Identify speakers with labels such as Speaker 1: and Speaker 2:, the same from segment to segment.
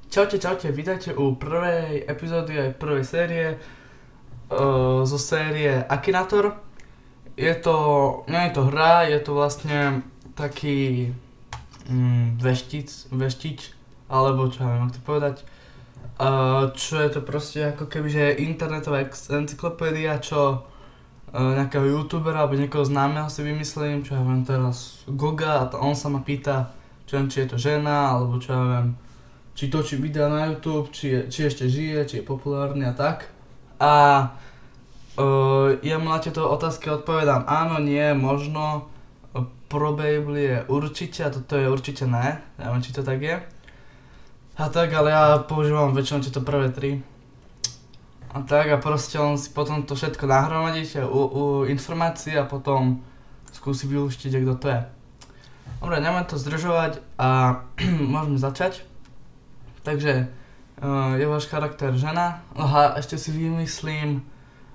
Speaker 1: Čaute, vítajte u prvej epizódy aj prvej série zo série Akinator. Nie je to hra, je to vlastne taký veštič, alebo čo ja viem, ako to povedať. Čo je to proste ako keby, že je internetová encyklopédia, čo nejakého youtubera alebo niekoho známeho si vymyslím, čo ja viem teraz Goga, a on sa ma pýta, čo viem, či je to žena, alebo čo ja viem, či točí videa na YouTube, či ešte žije, či je populárny a tak. A ja mu na tieto otázky odpovedám áno, nie, možno, probably je určite a toto je určite ne, neviem, či to tak je. A tak, ale ja používam väčšinou tieto prvé tri. A tak, a proste on si potom to všetko nahromadí, informácie, a potom skúsi vyluštiť, kto to je. Dobre, nebudem to zdržovať a môžeme začať. Takže je váš charakter žena. Aha, ešte si vymyslím,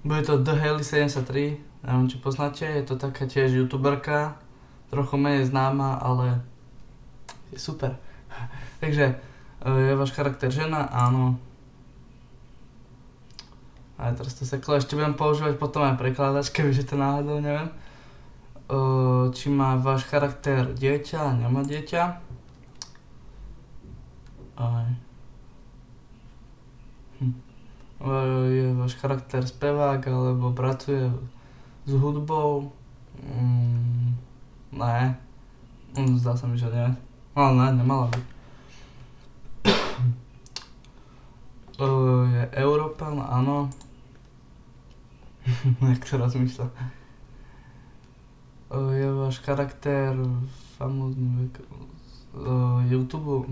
Speaker 1: bude to The Haley 73, neviem, či poznáte, je to taká tiež youtuberka, trochu menej známa, ale je super. Takže je váš charakter žena, áno. A teraz to seklo, ešte budem používať potom aj prekladač, kebyže to náhodou neviem. Či má váš charakter dieťa, nemá dieťa. Aj. Je váš charakter spevák, alebo pracuje s hudbou? Ne. Zdá sa mi, že nie. Ale ne, nemala by. Je Európan, áno. Jak to rozmýšľa. Je váš charakter famózny YouTube?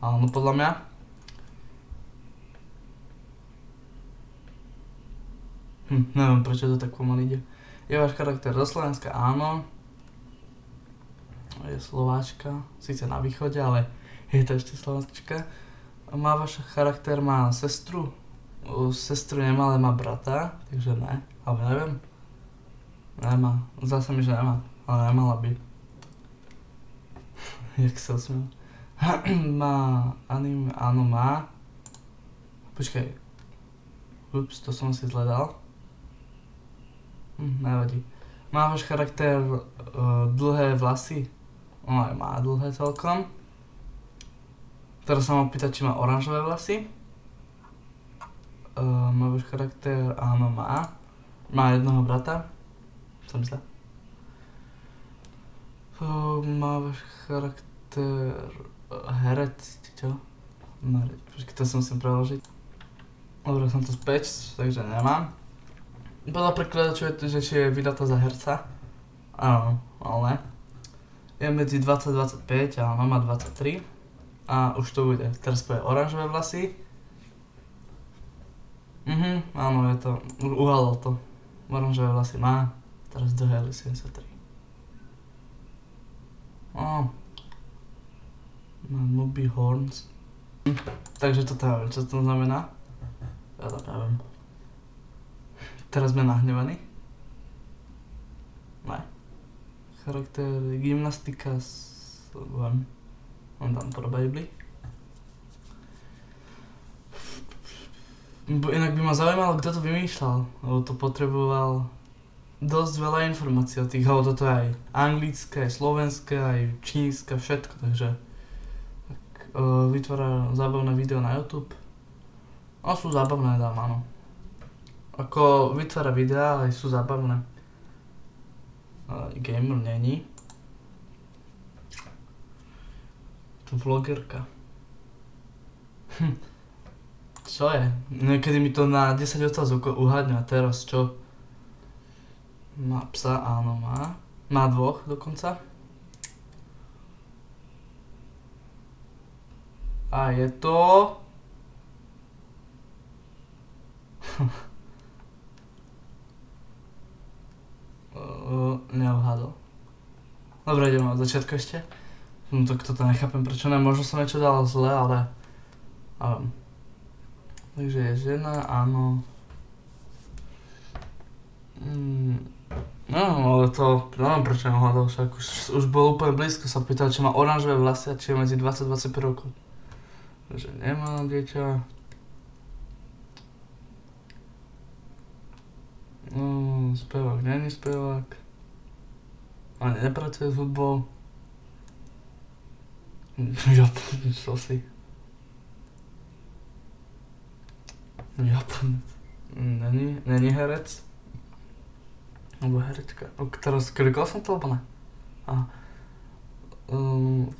Speaker 1: Áno, podľa mňa. Neviem, prečo to tak pomaly ide. Je váš charakter zo Slovenska? Áno. Je Slováčka, síce na východe, ale je to ešte Slováčka. Má váš charakter, má sestru? Sestru nemá, ale má brata, takže ne. Ale neviem. Nemá. Zdá sa mi, že nemá. Ale nemala by. Jak sa osmiel. Má anime, áno má. Počkaj. Ups, to som si zledal. Nevadí. Má váš charakter dlhé vlasy? No aj má dlhé celkom. Teraz sa mám pýtať, či má oranžové vlasy. Má váš charakter, áno má. Má jednoho brata. Som sa. Má váš charakter herec, čo? Počkaj, to som musím preložiť. Dobre, som to späť, takže nemám. Podľa prekladaču je to, že či je vydatá za herca. Áno, ale ne. Je medzi 20 a 25 a má 23. A už to bude. Teraz povie oranžové vlasy. Áno, je to. Uhadol to. Oranžové vlasy má. Teraz do Haley 73. Má nubby horns. Takže toto neviem, čo to znamená. Ja to neviem. Teraz sme nahnevaní. Ne. Charakter gymnastika on tam probably. Inak by ma zaujímalo, kto to vymýšľal, lebo to potreboval dosť veľa informácií o tých, alebo toto je aj anglické, aj slovenské, aj čínske, všetko, takže vytvára zábavné video na YouTube. No sú zábavné, dám, áno. Ako vytvára videá, aj sú zábavné. Gamer není. To vlogerka. Čo je? Niekedy mi to na 10 otázok uhádňa, teraz čo? Má psa, áno má. Má dvoch dokonca. A je to... Neuhádol. Dobre, ideme od začiatku ešte. No to toto nechápem, prečo ne, možno som niečo dal zle, ale... Takže je žena, áno. No, ale to, neviem prečo neuhádol, však už bol úplne blízko, sa pýtal, či má oranžové vlasy a či je medzi 20 a 25 rokov. že nemá dieťa. Spevák, není spevák. Ani nepracuje s hudbou. Čo si? Japonec. Není herec. Alebo herečka. Teraz klikal som to, alebo ne?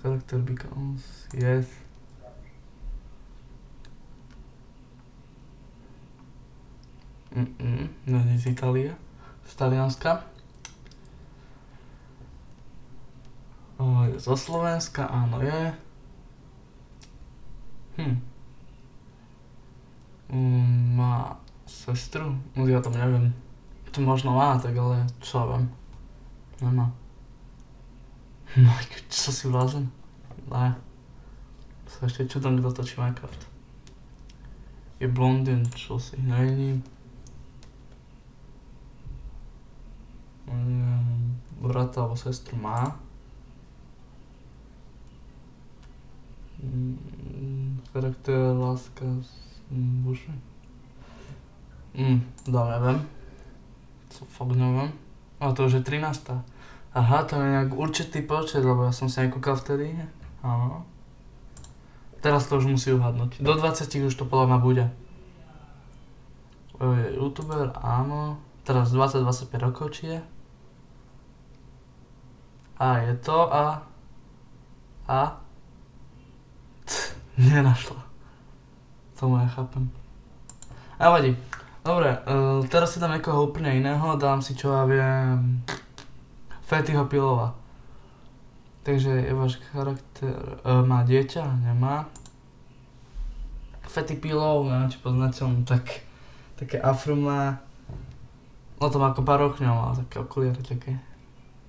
Speaker 1: Character becomes, yes. Není z Itálie. Z Talianska. Je zo Slovenska, áno je. Má sestru? Ja tam neviem. To možno má, tak ale čo ja viem. Nemá. Čo si blázen? Ne. Sa ešte čudom, kto točí Minecraft. Je blondín, čo si není. Brata alebo sestru má. Charakter, láska, bože. Neviem. Co fakt neviem. Ale to už je 13. Aha, to je nejak určitý počet, lebo ja som si nekúkal vtedy. Áno. Teraz to už musí uhadnúť. Do 20 už to podľa mňa bude. Je youtuber, áno. Teraz 20-25 rokov či je. A je to nenašla. Tomu ja chápem. A vadí. Dobre, teraz si dám niekoho úplne iného, dám si čo ja viem... Fettyho Pilova. Takže je váš charakter... má dieťa? Nemá. Fetty Pilov, neviem či poznáte, on také afro má. No to má ako parochňov, má také okuliare také.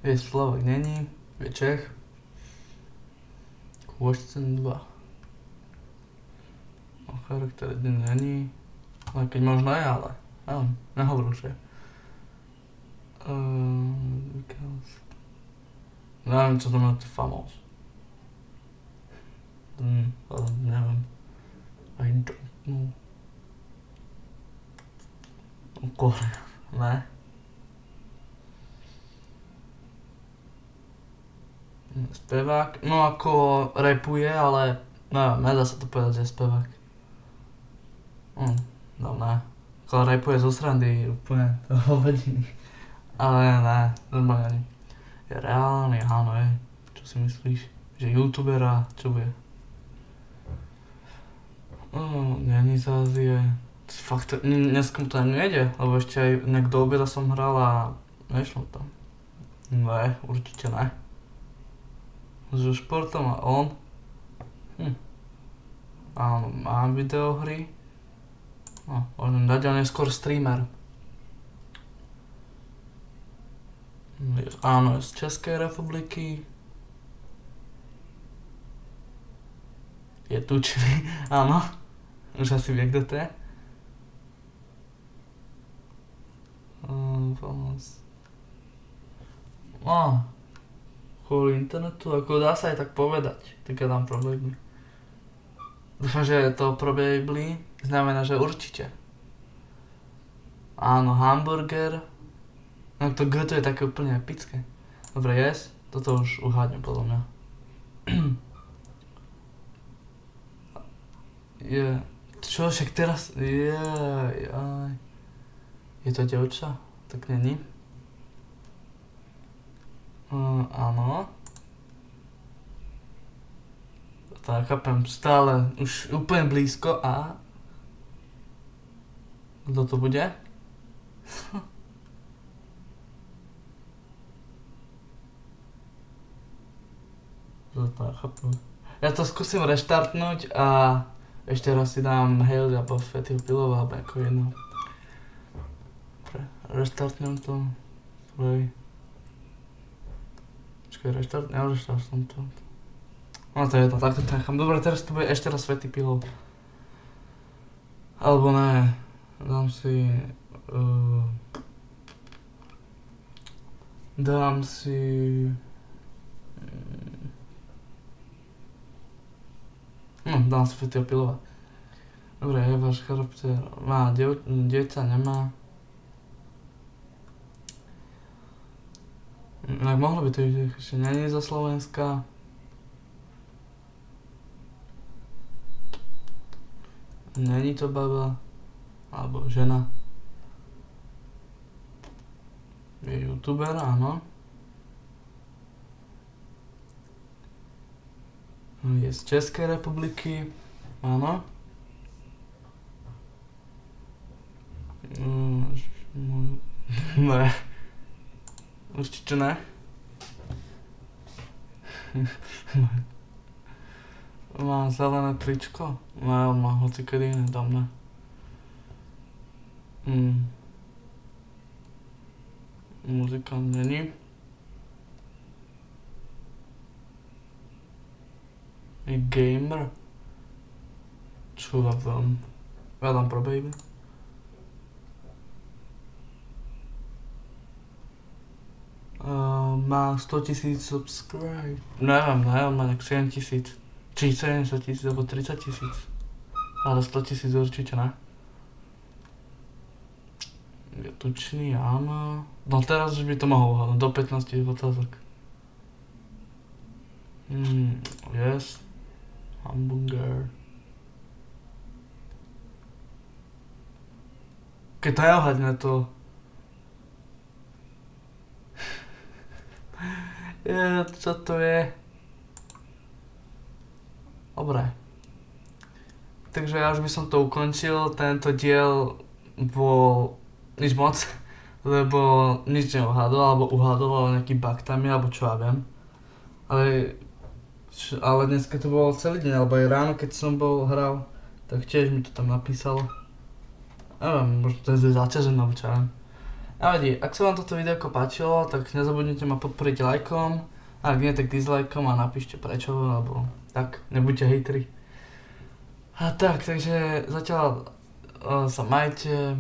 Speaker 1: Je Slovak, není. Je Čech. Question 2. Charakter jeden není. Ale keď možno je, ale nehovoril, že neviem, čo to má to famous. Neviem. I don't know. Korea, ne? Spevák, no ako rapuje, ale neviem, nedá sa to povedať, že je spevák. No ne. Ako rapuje zo srandy, úplne to hovadiny. Ale ne, normálne. Je reálny, áno je. Čo si myslíš? Že youtubera, čo bude? Není z Ázie. Fakt, dneska mu to ani nejde, lebo ešte aj nejak do obeda som hral a nešlo to. Ne, určite ne. So športom a on. Áno, má videohry. Môžem dať, on je skôr streamer. Áno, je z Českej republiky. Je tučný, áno. Už asi vie, kto to je. Kvôli internetu, ako dá sa aj tak povedať, tak ja dám probably. Dúfam, že to probably znamená, že určite. Áno, hamburger. No to G to je také úplne epické. Dobre, yes, toto už uhádnem podľa mňa. Čo však teraz? Je to dievča? Tak není. Áno. Tak chápem, stále už úplne blízko a... Kto to bude? Chápem. Ja to skúsim reštartnúť a ešte raz si dám Hailey alebo Fettyho Pilova alebo ako jedno. Restartnem to. Počkaj, reštartnem to. No to je to, takto to nechám. Dobre, teraz to bude ešte raz Fetty Pilov. Alebo ne, dám si... No Dám si fety opilovať. Dobre, je váš charakter. Má dieťa, nemá. Tak mohlo by to byť, ešte není zo Slovenska. Není to baba. Alebo žena. Je youtuber, áno. Je z Českej republiky, áno. Ne. Určite ne. Má zelené tričko? Ne, on má hocikedy iné, tam ne. Muzikant není. Je gamer. Čo vám? Ja dám pro baby. Má 100 000 subscribe. Neviem, on má nejak 7 000. Či 70 000, alebo 30 000. Ale 100 000 určite ne. Je tučný, áno. No teraz už by to mohol uhádnuť, do 15 otázok. Yes. Hamburger. Keď to neuhádne, to... Čo to je? Dobre. Takže ja už by som to ukončil, tento diel bol nič moc, lebo nič neuhádol, alebo uhádol, ale nejaký bug tam je, alebo čo ja viem. Ale dneska to bolo celý deň, alebo aj ráno, keď som hral, tak tiež mi to tam napísalo. Neviem, možno to je zaťažené, alebo čo ja viem. Nevadí, ak sa vám toto videjko páčilo, tak nezabudnite ma podporiť lajkom, ak nie, tak dislajkom a napíšte prečo, alebo tak, nebuďte hejtri. A tak, takže zatiaľ sa majte,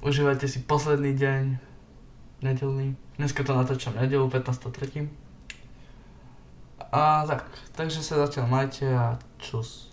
Speaker 1: užívajte si posledný deň, nedeľný. Dneska to natáčam nedeľu, 15.3. A tak, takže sa zatiaľ majte a čus.